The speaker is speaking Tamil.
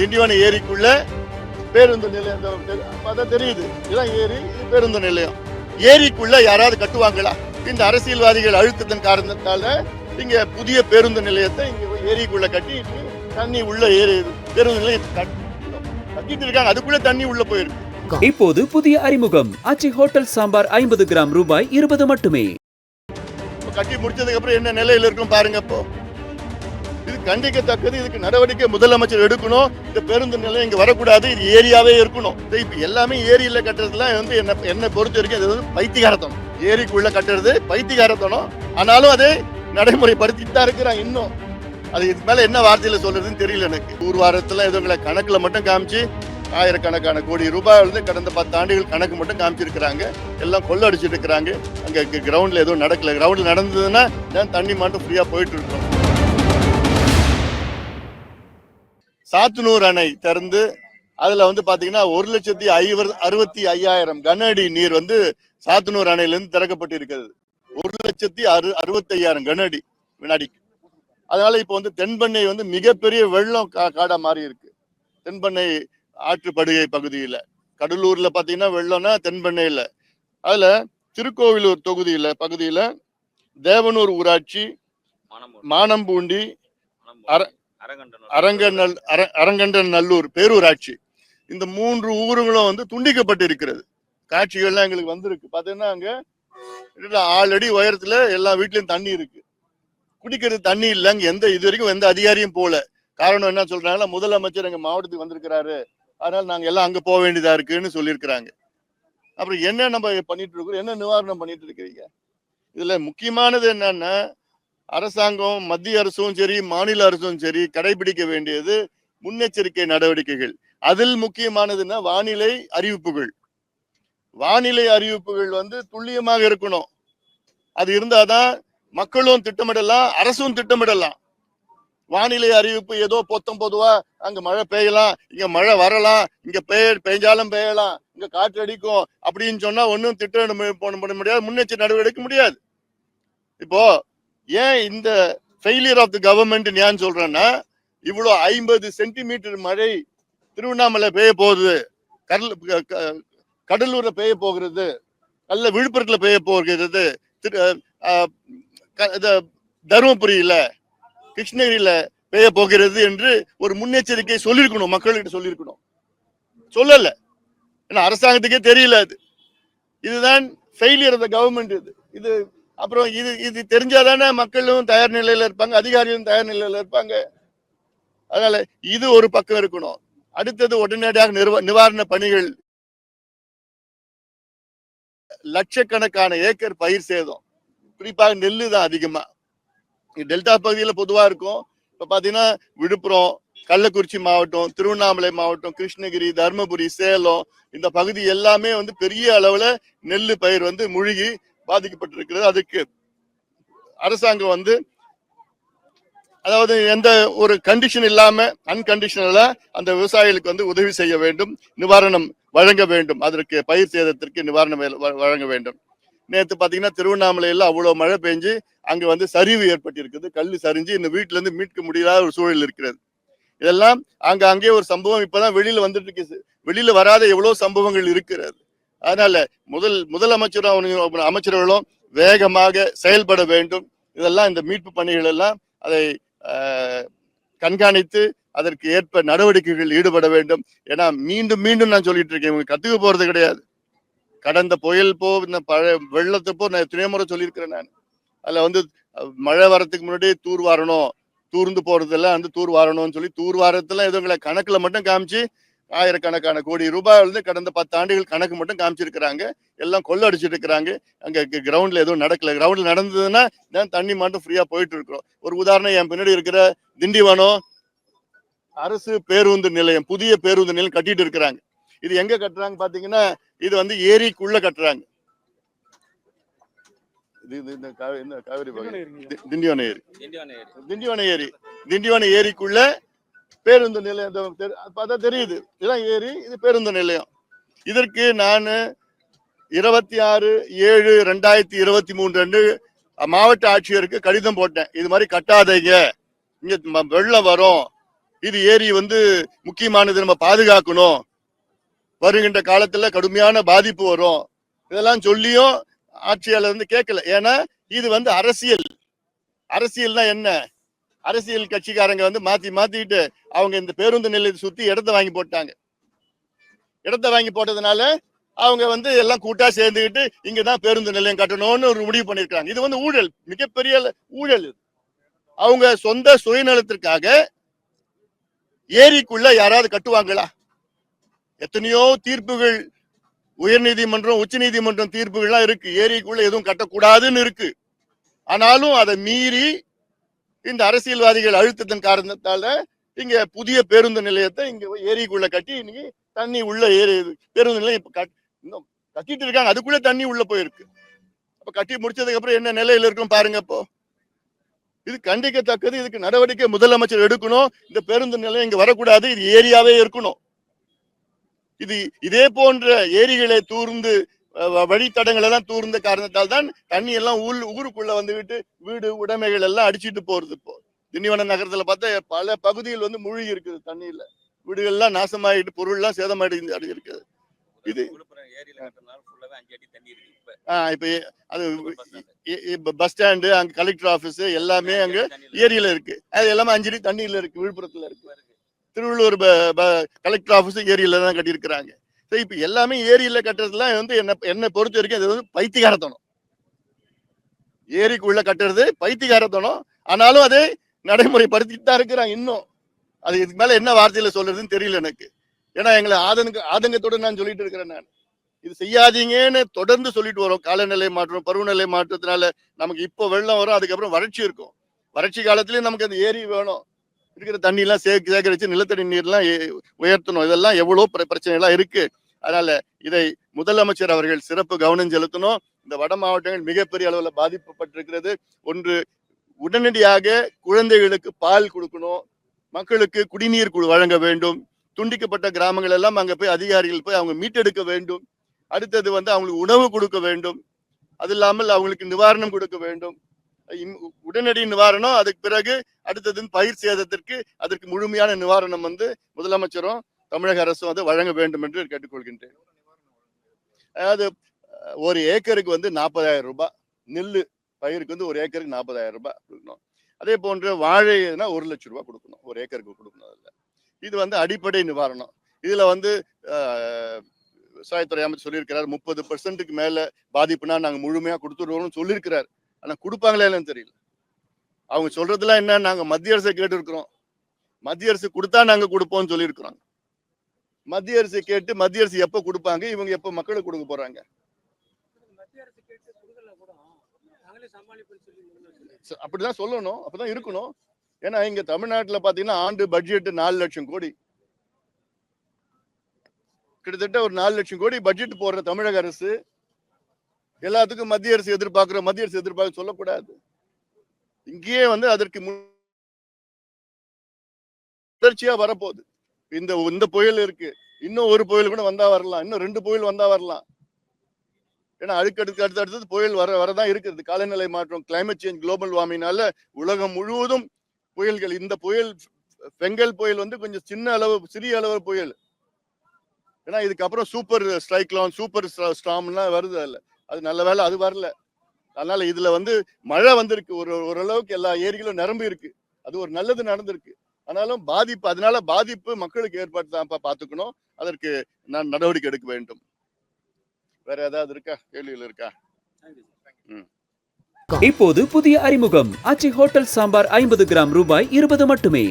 திண்டிவன ஏரிக்குள்ள பேருந்து நிலையம் தெரியுது. இதுதான் ஏரி, பேருந்து நிலையம். ஏரிக்குள்ள யாராவது கட்டுவாங்களா? இந்த அரசியல்வாதிகள் அழுத்தத்தின் காரணத்தால இங்க புதிய பேருந்து நிலையத்தை இங்க ஏரிக்குள்ள கட்டி தண்ணி உள்ள ஏரி பேருந்து நிலையம் கட்டிட்டு இருக்காங்க. அதுக்குள்ள தண்ணி உள்ள போயிருக்கு. இப்போது புதிய அறிமுகம் ஆச்சி ஹோட்டல் சாம்பார் 50 கிராம் ரூபாய் 20 மட்டுமே. கட்டி முடிச்சதுக்கு அப்புறம் என்ன நிலையில இருக்கும் பாருங்க. அப்போ இது கண்டிக்கத்தக்கது. இதுக்கு நடவடிக்கை முதலமைச்சர் எடுக்கணும். இந்த பேருந்து நிலையம் இங்க வரக்கூடாது. இது ஏரியாவே இருக்கணும். இப்ப எல்லாமே ஏரியில கட்டுறதுலாம் வந்து என்ன பொறுத்த வரைக்கும் இது வந்து பைத்தியகாரத்தனம். ஏரிக்குள்ள கட்டுறது பைத்தியகாரத்தனம். ஆனாலும் அதை நடைமுறைப்படுத்திட்டு தான் இருக்கிறாங்க. இன்னும் அது இது மேல என்ன வார்த்தையில சொல்றதுன்னு தெரியல எனக்கு. வாரத்துல எதுவும் கணக்குல மட்டும் காமிச்சு ஆயிரக்கணக்கான கோடி ரூபாய் வந்து கடந்த 10 ஆண்டுகள் கணக்கு மட்டும் காமிச்சிருக்கிறாங்க. எல்லாம் கொள்ள அடிச்சுட்டு இருக்கிறாங்க. அங்க கிரவுண்ட்ல எதுவும் நடக்கல. கிரவுண்ட்ல நடந்ததுன்னா தண்ணி மட்டும் ஃப்ரீயா போயிட்டு இருக்கோம். சாத்தனூர் அணை திறந்து அதுல வந்து பாத்தீங்கன்னா 1,65,000 கன அடி நீர் வந்து சாத்தனூர் அணையிலிருந்து திறக்கப்பட்டு இருக்கிறது. 1,65,000 கன அடி வினாடிக்கு. அதனால இப்ப வந்து தென்பெண்ணை வந்து மிகப்பெரிய வெள்ளம் காடா மாறி இருக்கு. தென்பெண்ணை ஆற்றுப்படுகை பகுதியில கடலூர்ல பாத்தீங்கன்னா வெள்ளம்னா தென்பெண்ணையில. அதுல திருக்கோவிலூர் பகுதியில தேவனூர் ஊராட்சி, மானம்பூண்டி, அரங்கண்டன் நல்லூர் பேரூராட்சி, இந்த 3 ஊர்களும் வந்து துண்டிக்கப்பட்டு இருக்கிறது. காட்சிகள்லாம் எங்களுக்கு வந்திருக்கு. பாத்தீங்கன்னா அங்க 6 அடி உயரத்துல எல்லா வீட்லயும் தண்ணி இருக்கு. குடிக்கிறது தண்ணி இல்ல. அங்க இது வரைக்கும் எந்த அதிகாரியும் போல. காரணம் என்ன சொல்றாங்கன்னா, முதலமைச்சர் எங்க மாவட்டத்துக்கு வந்திருக்கிறாரு, அதனால நாங்க எல்லாம் அங்க போக வேண்டியதா இருக்குன்னு சொல்லியிருக்கிறாங்க. அப்புறம் என்ன நம்ம பண்ணிட்டு இருக்கோம், என்ன நிவாரணம் பண்ணிட்டு இருக்கிறீங்க? இதுல முக்கியமானது என்னன்னா, அரசாங்கம் மத்திய அரசும் சரி மாநில அரசும் சரி கடைபிடிக்க வேண்டியது முன்னெச்சரிக்கை நடவடிக்கைகள். அதில் முக்கியமானதுன்னா வானிலை அறிவிப்புகள். வானிலை அறிவிப்புகள் வந்து துல்லியமாக இருக்கணும். அது இருந்தாதான் மக்களும் திட்டமிடலாம், அரசும் திட்டமிடலாம். வானிலை அறிவிப்பு ஏதோ பொதுவா அங்க மழை பெய்யலாம், இங்க மழை வரலாம், இங்க பெய்ஞ்சாலும் பெய்யலாம், இங்க காற்று அடிக்கும் அப்படின்னு சொன்னா ஒன்னும் திட்டம் பண்ண முடியாது, முன்னெச்சரிக்கை நடவடிக்கை எடுக்க முடியாது. இப்போ ஏன் இந்த ஃபெயிலியர் ஆஃப் தி கவர்மெண்ட் ஏன் சொல்றேன்னா, இவ்வளவு 50 சென்டிமீட்டர் மழை திருவண்ணாமலை பெய்ய போகுது, கடலூர்ல பெய்ய போகிறது, அல்ல விழுப்புரத்துல பெய்ய போகிறது, தருமபுரியில கிருஷ்ணகிரியில பெய்ய போகிறது என்று ஒரு முன்னெச்சரிக்கை சொல்லிருக்கணும், மக்கள்கிட்ட சொல்லிருக்கணும். சொல்லல. ஏன்னா அரசாங்கத்துக்கே தெரியல. அது இதுதான் ஃபெயிலியர் ஆஃப் தி கவர்மெண்ட். இது அப்புறம் இது தெரிஞ்சாதானே மக்களும் தயார் நிலையில இருப்பாங்க, அதிகாரிகளும் தயார் நிலையில இருப்பாங்க. அதனால இது ஒரு பக்கம் இருக்கணும். அடுத்தது உடனடியாக நிவாரண பணிகள். லட்சக்கணக்கான ஏக்கர் பயிர் சேதம், குறிப்பாக நெல்லு தான் அதிகமா டெல்டா பகுதியில பொதுவா இருக்கும். இப்ப பாத்தீங்கன்னா விழுப்புரம், கள்ளக்குறிச்சி மாவட்டம், திருவண்ணாமலை மாவட்டம், கிருஷ்ணகிரி, தர்மபுரி, சேலம் இந்த பகுதி எல்லாமே வந்து பெரிய அளவுல நெல்லு பயிர் வந்து முழுகி பாதிக்கப்பட்டிருக்கிறது. அதுக்கு அரசாங்கம் வந்து அதாவது எந்த ஒரு கண்டிஷன் இல்லாம அன்கண்டிஷனலா அந்த விவசாயிகளுக்கு வந்து உதவி செய்ய வேண்டும், நிவாரணம் வழங்க வேண்டும். அதற்கு பயிர் சேதத்திற்கு நிவாரணம் வழங்க வேண்டும். நேற்று பாத்தீங்கன்னா திருவண்ணாமலையில அவ்வளவு மழை பெஞ்சு அங்க வந்து சரிவு ஏற்பட்டிருக்குது. கல்லு சரிஞ்சு இந்த வீட்டுல இருந்து மீட்க முடியாத ஒரு சூழல் இருக்கிறது. இதெல்லாம் அங்கே ஒரு சம்பவம் இப்பதான் வெளியில வந்துட்டு இருக்கு. வெளியில வராத எவ்வளவு சம்பவங்கள் இருக்கிறது. அதனால முதலமைச்சரும் அமைச்சர்களும் வேகமாக செயல்பட வேண்டும். இதெல்லாம் இந்த மீட்பு பணிகள் எல்லாம் அதை கண்காணித்து அதற்கு ஏற்ப நடவடிக்கைகள் ஈடுபட வேண்டும். ஏன்னா மீண்டும் மீண்டும் நான் சொல்லிட்டு இருக்கேன், இவங்க கத்துக்க போறது கிடையாது. கடந்த புயல் இந்த வெள்ளத்தப்போ நான் எத்தனையோ முறை சொல்லியிருக்கிறேன். நான் அதுல வந்து மழை வரத்துக்கு முன்னாடி தூர் வாரணும், தூர்ந்து போறதெல்லாம் வந்து தூர் வாரணும்னு சொல்லி தூர் வாரத்தெல்லாம் எதுவும் கணக்குல மட்டும் காமிச்சு ஆயிரக்கணக்கான கோடி ரூபாய் வந்து கடந்த 10 ஆண்டுகள் கணக்கு மட்டும் காமிச்சிருக்கிறாங்க. எல்லாம் கொள்ள அடிச்சுட்டு இருக்கிறாங்க. அங்க கிரவுண்ட்ல எதுவும் நடக்கல. கிரவுண்ட்ல நடந்ததுன்னா தண்ணி மட்டும் ஃப்ரீயா போயிட்டு இருக்கிறோம். ஒரு உதாரணம், என் பின்னாடி இருக்கிற திண்டிவனம் அரசு பேருந்து நிலையம், புதிய பேருந்து நிலையம் கட்டிட்டு இருக்கிறாங்க. இது எங்க கட்டுறாங்க பாத்தீங்கன்னா, இது வந்து ஏரிக்குள்ள கட்டுறாங்க. திண்டிவன ஏரிக்குள்ள பேருந்து நிலையம் பார்த்தா தெரியுது. இதுதான் ஏரி, இது பேருந்து நிலையம். இதற்கு நான் 26/7/2023 மாவட்ட ஆட்சியருக்கு கடிதம் போட்டேன். இது மாதிரி கட்டாதீங்க, இங்க வெள்ளம் வரும், இது ஏரி வந்து முக்கியமானது, நம்ம பாதுகாக்கணும், வருகின்ற காலத்துல கடுமையான பாதிப்பு வரும், இதெல்லாம் சொல்லியும் ஆட்சியாளர் வந்து கேட்கல. ஏன்னா இது வந்து அரசியல். அரசியல்னா என்ன? அரசியல் கட்சிக்காரங்க வந்து மாத்திட்டு அவங்க இந்த பேருந்து நிலையத்தை சுத்தி இடத்த வாங்கி போட்டாங்க. இடத்த வாங்கி போட்டதுனால அவங்க வந்து எல்லாம் கூட்டா சேர்ந்துக்கிட்டு இங்கதான் பேருந்து நிலையம் கட்டணும்னு ஒரு முடிவு பண்ணிருக்காங்க. இது வந்து ஊழல், மிகப்பெரிய ஊழல். அவங்க சொந்த சுயநலத்திற்காக ஏரிக்குள்ள யாராவது கட்டுவாங்களா? எத்தனையோ தீர்ப்புகள், உயர்நீதிமன்றம், உச்ச நீதிமன்றம் தீர்ப்புகள்லாம் இருக்கு, ஏரிக்குள்ள எதுவும் கட்டக்கூடாதுன்னு இருக்கு. ஆனாலும் அதை மீறி இந்த அரசியல்வாதிகள் அழுத்தத்தின் காரணத்தால இங்க புதிய பேருந்து நிலையத்தை இங்க ஏரிக்குள்ள கட்டி இன்னைக்கு தண்ணி உள்ள ஏரி பேருந்து நிலையம் இப்ப இன்னும் கட்டிட்டு இருக்காங்க, அதுக்குள்ள தண்ணி உள்ள போயிருக்கு. அப்ப கட்டி முடிச்சதுக்கு அப்புறம் என்ன நிலையில இருக்கும் பாருங்க. அப்போ இது கண்டிக்கத்தக்கது. இதுக்கு நடவடிக்கை முதலமைச்சர் எடுக்கணும். இந்த பேருந்து நிலையம் இங்க வரக்கூடாது, இது ஏரியாவே இருக்கணும். இது இதே போன்ற ஏரிகளை தூர்ந்து வழித்தடங்கள் எல்லாம் தூர்ந்த காரணத்தால் தான் தண்ணி எல்லாம் ஊருக்குள்ள வந்துகிட்டு வீடு உடைமைகள் எல்லாம் அடிச்சிட்டு போறது. இப்போ திண்டிவனம் நகரத்துல பார்த்தா பல பகுதிகள் வந்து மூழ்கி இருக்குது தண்ணியில, வீடுகள் எல்லாம் நாசமாயிட்டு, பொருள் எல்லாம் சேதமாயிட்டு அடைஞ்சிருக்குது. இது இப்ப பஸ் ஸ்டாண்டு, அங்க கலெக்டர் ஆபீஸ் எல்லாமே அங்க ஏரியில இருக்கு. அது எல்லாமே 5 அடி தண்ணியில இருக்கு. விழுப்புரத்துல இருக்கு. திருவள்ளூர் கலெக்டர் ஆபீஸ் ஏரியில தான் கட்டியிருக்கிறாங்க. இப்ப எல்லாமே ஏரியில கட்டுறதுலாம் வந்து என்ன பொறுத்த வரைக்கும் அது வந்து பைத்தியகாரத்தனம். ஏரிக்குள்ள கட்டுறது பைத்தியகாரத்தனம். ஆனாலும் அதை நடைமுறைப்படுத்திட்டு தான் இருக்கிறாங்க இன்னும். அது இதுக்கு மேல என்ன வார்த்தையில சொல்றதுன்னு தெரியல எனக்கு. ஏன்னா எங்களை ஆதங்கத்தோட நான் சொல்லிட்டு இருக்கிறேன். நான் இது செய்யாதீங்கன்னு தொடர்ந்து சொல்லிட்டு வரோம். காலநிலை மாற்றம், பருவநிலை மாற்றத்தினால நமக்கு இப்போ வெள்ளம் வரும், அதுக்கப்புறம் வறட்சி இருக்கும். வறட்சி காலத்திலயும் நமக்கு அந்த ஏரி வேணும், இருக்கிற தண்ணி எல்லாம் சேகரிச்சு நிலத்தடி நீர்லாம் உயர்த்தணும். இதெல்லாம் எவ்வளவு பிரச்சனை எல்லாம் இருக்கு. அதனால இதை முதலமைச்சர் அவர்கள் சிறப்பு கவனம் செலுத்தணும். இந்த வட மாவட்டங்கள் மிகப்பெரிய அளவுல பாதிக்கப்பட்டிருக்கிறது. ஒன்று, உடனடியாக குழந்தைகளுக்கு பால் கொடுக்கணும், மக்களுக்கு குடிநீர் வழங்க வேண்டும். துண்டிக்கப்பட்ட கிராமங்கள் எல்லாம் அங்க போய் அதிகாரிகள் போய் அவங்க மீட்டெடுக்க வேண்டும். அடுத்தது வந்து அவங்களுக்கு உணவு கொடுக்க வேண்டும். அது இல்லாமல் அவங்களுக்கு நிவாரணம் கொடுக்க வேண்டும், உடனடி நிவாரணம். அதுக்கு பிறகு அடுத்தது பயிர் சேதத்திற்கு அதற்கு முழுமையான நிவாரணம் வந்து முதலமைச்சரும் தமிழக அரசும் வந்து வழங்க வேண்டும் என்று கேட்டுக்கொள்கின்றேன். அதாவது ஒரு ஏக்கருக்கு வந்து 40,000 ரூபாய், நெல்லு பயிருக்கு வந்து ஒரு ஏக்கருக்கு 40,000 ரூபாய் கொடுக்கணும். அதே போன்ற வாழைனா 1 லட்சம் ரூபாய் கொடுக்கணும், ஒரு ஏக்கருக்கு கொடுக்கணும். இது வந்து அடிப்படை நிவாரணம். இதுல வந்து விவசாயத்துறை அமைச்சர் சொல்லியிருக்கிறார், 30% மேல பாதிப்புனா நாங்க முழுமையா கொடுத்துருவோம்னு சொல்லியிருக்கிறார். ஆனா கொடுப்பாங்களா இல்லைன்னு தெரியல. அவங்க சொல்றதுலாம் என்ன, நாங்க மத்திய அரசை கேட்டு இருக்கிறோம், மத்திய அரசு கொடுத்தா நாங்க கொடுப்போம்னு சொல்லியிருக்கிறோம். மத்திய அரசு கேட்டு மத்திய அரசு எப்ப கொடுப்பாங்க, இவங்க எப்ப மக்களுக்கு கொடுக்க போறாங்க? அப்படிதான் சொல்லணும், அப்பதான் இருக்கணும். ஏன்னா இங்க தமிழ்நாட்டுல பாத்தீங்கன்னா ஆண்டு பட்ஜெட் 4 லட்சம் கோடி, கிட்டத்தட்ட ஒரு 4 லட்சம் கோடி பட்ஜெட் போடுற தமிழக அரசு எல்லாத்துக்கும் மத்திய அரசு எதிர்பார்க்க சொல்லக்கூடாது. இங்கேயே வந்து அதற்கு தொடர்ச்சியா வரப்போகுது. இந்த புயல் இருக்கு, இன்னும் ஒரு புயல் கூட வந்தா வரலாம், இன்னும் 2 புயல் வந்தா வரலாம். ஏன்னா அடுத்தடுத்து புயல் வரதான் இருக்குது. காலநிலை மாற்றம், கிளைமேட் சேஞ்ச், குளோபல் வார்மிங்னால உலகம் முழுவதும் புயல்கள். இந்த புயல் பெங்கல் புயல் வந்து கொஞ்சம் சிறிய அளவு புயல். ஏன்னா இதுக்கப்புறம் சூப்பர் சைக்ளோன், சூப்பர் ஸ்டார்ம்லாம் வருது. அது நல்ல வேலை அது வரல. அதனால இதுல வந்து மழை வந்திருக்கு, ஓரளவுக்கு எல்லா ஏரிகளும் நிரம்பி இருக்கு, அது ஒரு நல்லது நடந்திருக்கு. ஆனாலும் அதனால பாதிப்பு மக்களுக்கு ஏற்படுத்தாம பாத்துக்கணும். அதற்கு நான் நடவடிக்கை எடுக்க வேண்டும். வேற ஏதாவது இருக்கா, கேள்விகள் இருக்கா? இப்போது புதிய அறிமுகம் ஆச்சி ஹோட்டல் சாம்பார் 50 கிராம் ரூபாய் 20 மட்டுமே.